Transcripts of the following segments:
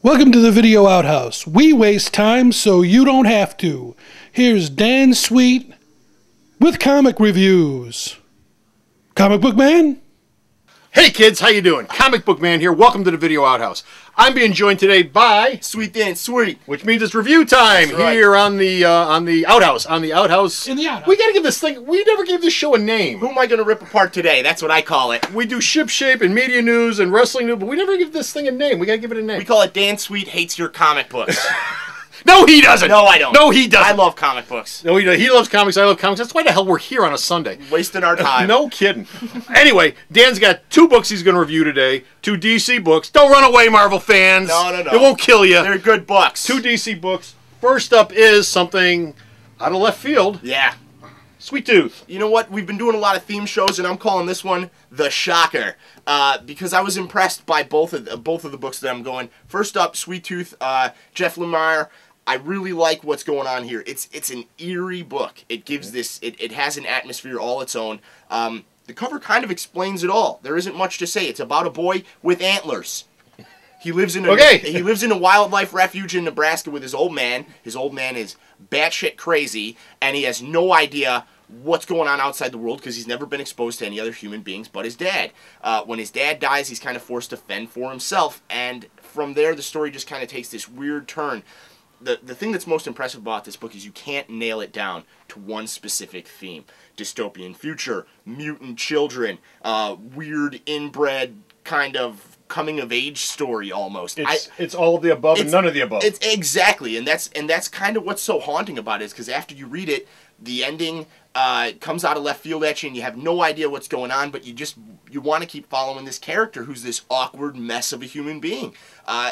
Welcome to the Video Outhouse. We waste time so you don't have to. Here's Dan Sweet with comic reviews. Comic Book Man? Hey kids, how you doing? Comic Book Man here. Welcome to the Video Outhouse. I'm being joined today by Sweet Dan Sweet, which means it's review time here on the Outhouse. On the Outhouse. In the Outhouse. We gotta give this thing. We never gave this show a name. who am I going to rip apart today? That's what I call it. We do ship shape and media news and wrestling news, but we never give this thing a name. We gotta give it a name. We call it Dan Sweet Hates Your Comic Books. No, he doesn't. No, I don't. No, he doesn't. I love comic books. No, he loves comics. I love comics. That's why the hell we're here on a Sunday. Wasting our time. No kidding. Anyway, Dan's got two books he's going to review today. Two DC books. Don't run away, Marvel fans. No. It won't kill you. They're good books. Two DC books. First up is something out of left field. Yeah. Sweet Tooth. You know what? We've been doing a lot of theme shows, and I'm calling this one The Shocker. Because I was impressed by both of the books that I'm going. First up, Sweet Tooth, Jeff Lemire. I really like what's going on here. It's an eerie book. It gives this. It has an atmosphere all its own. The cover kind of explains it all. There isn't much to say. It's about a boy with antlers. He lives in a wildlife refuge in Nebraska with his old man. His old man is batshit crazy, and he has no idea what's going on outside the world because he's never been exposed to any other human beings but his dad. When his dad dies, he's kind of forced to fend for himself, and from there, the story just kind of takes this weird turn. The thing that's most impressive about this book is you can't nail it down to one specific theme. Dystopian future, mutant children, weird inbred kind of coming-of-age story almost. It's all of the above and none of the above. It's exactly, and that's kind of what's so haunting about it is because after you read it, the ending comes out of left field at you and you have no idea what's going on, but you want to keep following this character who's this awkward mess of a human being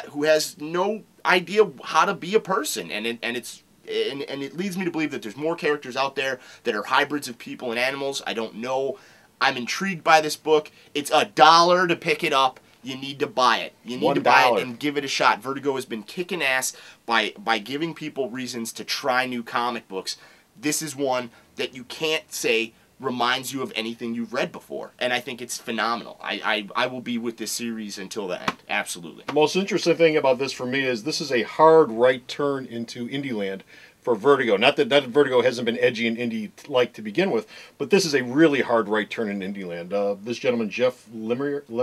who has no idea how to be a person, and it leads me to believe that there's more characters out there that are hybrids of people and animals. I don't know. I'm intrigued by this book. It's $1 to pick it up. You need to buy it. You need to buy it and give it a shot. Vertigo has been kicking ass by giving people reasons to try new comic books. This is one that you can't say reminds you of anything you've read before, and I think it's phenomenal. I will be with this series until the end. Absolutely. The most interesting thing about this for me is this is a hard right turn into indie land for Vertigo. Not that Vertigo hasn't been edgy and indie-like to begin with, but this is a really hard right turn in indie land. This gentleman, Jeff Lemire.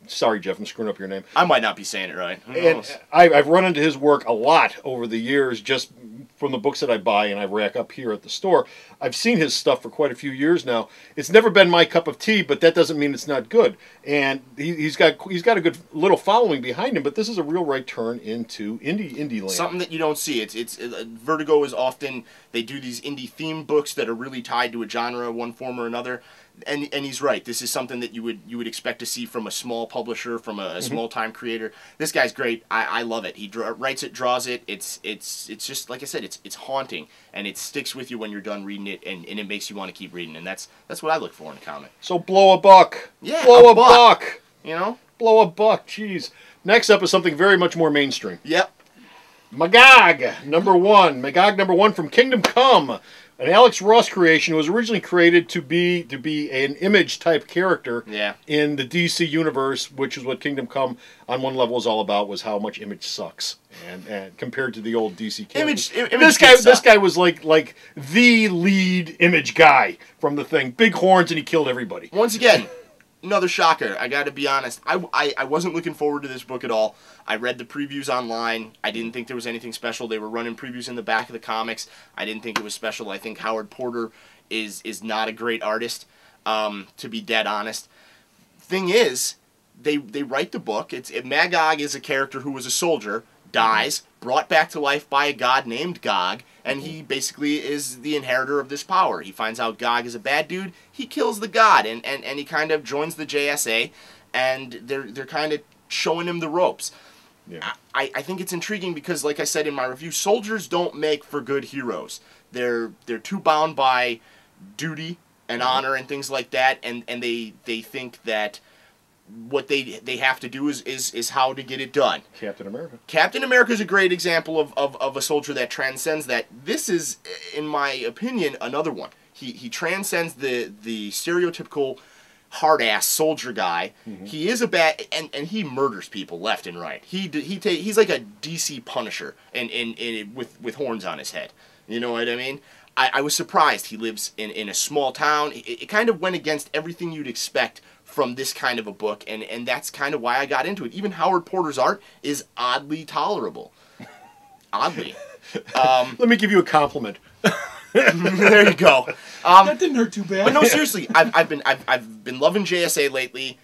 Sorry, Jeff, I'm screwing up your name. I might not be saying it right. And I've run into his work a lot over the years, just from the books that I buy and I rack up here at the store. I've seen his stuff for quite a few years now. It's never been my cup of tea, but that doesn't mean it's not good. And he's got a good little following behind him, but this is a real right turn into indie land. Something that you don't see. Vertigo is often, they do these indie themed books that are really tied to a genre, one form or another. And he's right. This is something that you would expect to see from a small publisher, from a small time creator. This guy's great. I love it. He writes it, draws it. It's just like I said. It's haunting, and it sticks with you when you're done reading it, and it makes you want to keep reading. And that's what I look for in a comic. So blow a buck. Yeah, blow a buck. You know, blow a buck. Jeez. Next up is something very much more mainstream. Yep. Magog #1. Magog #1 from Kingdom Come. An Alex Ross creation was originally created to be an Image type character in the DC universe, which is what Kingdom Come on one level is all about, was how much Image sucks and compared to the old DC characters. This guy was like the lead Image guy from the thing. Big horns, and he killed everybody. Once again, another shocker. I got to be honest. I wasn't looking forward to this book at all. I read the previews online. I didn't think there was anything special. They were running previews in the back of the comics. I didn't think it was special. I think Howard Porter is not a great artist, to be dead honest. Thing is, they write the book. Magog is a character who was a soldier, dies, brought back to life by a god named Gog, and he basically is the inheritor of this power. He finds out Gog is a bad dude. He kills the god, and he kind of joins the JSA, and they're kind of showing him the ropes. Yeah. I think it's intriguing because, like I said in my review, soldiers don't make for good heroes. They're too bound by duty and honor and things like that, and they think that what they have to do is how to get it done. Captain America. Captain America is a great example of a soldier that transcends that. This is, in my opinion, another one. He transcends the stereotypical hard-ass soldier guy. He is a bad, and he murders people left and right. He's like a DC Punisher with horns on his head. You know what I mean? I was surprised he lives in a small town. It kind of went against everything you'd expect from this kind of a book, and that's kind of why I got into it. Even Howard Porter's art is oddly tolerable. Oddly. Let me give you a compliment. There you go. That didn't hurt too bad. But no, seriously, I've been loving JSA lately.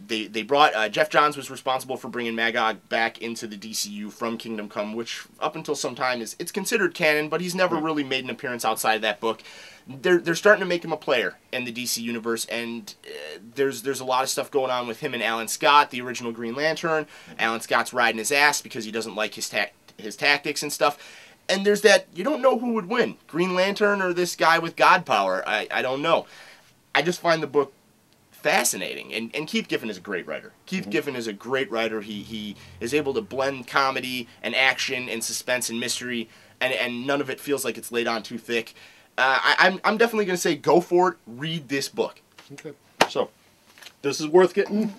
They brought Jeff Johns was responsible for bringing Magog back into the DCU from Kingdom Come, which up until some time it's considered canon, but he's never really made an appearance outside of that book. They're starting to make him a player in the DC universe, and there's a lot of stuff going on with him and Alan Scott, the original Green Lantern. Alan Scott's riding his ass because he doesn't like his tactics and stuff. And there's that, you don't know who would win, Green Lantern or this guy with God power. I don't know. I just find the book fascinating. And Keith Giffen is a great writer. Keith Giffen is a great writer. He is able to blend comedy and action and suspense and mystery, and none of it feels like it's laid on too thick. I'm definitely going to say go for it. Read this book. Okay. So, this is worth getting.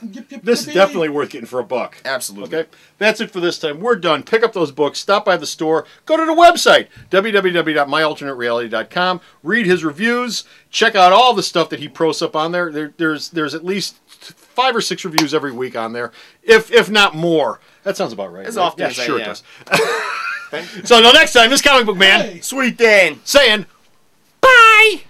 This is definitely worth getting for $1. Absolutely. Okay. That's it for this time. We're done. Pick up those books. Stop by the store. Go to the website, www.myalternatereality.com. Read his reviews. Check out all the stuff that he posts up on there. There's at least 5 or 6 reviews every week on there, if not more. That sounds about right. As right? often Yeah, as sure I it does. am. So until next time, this comic book man Sweet Dan. saying bye.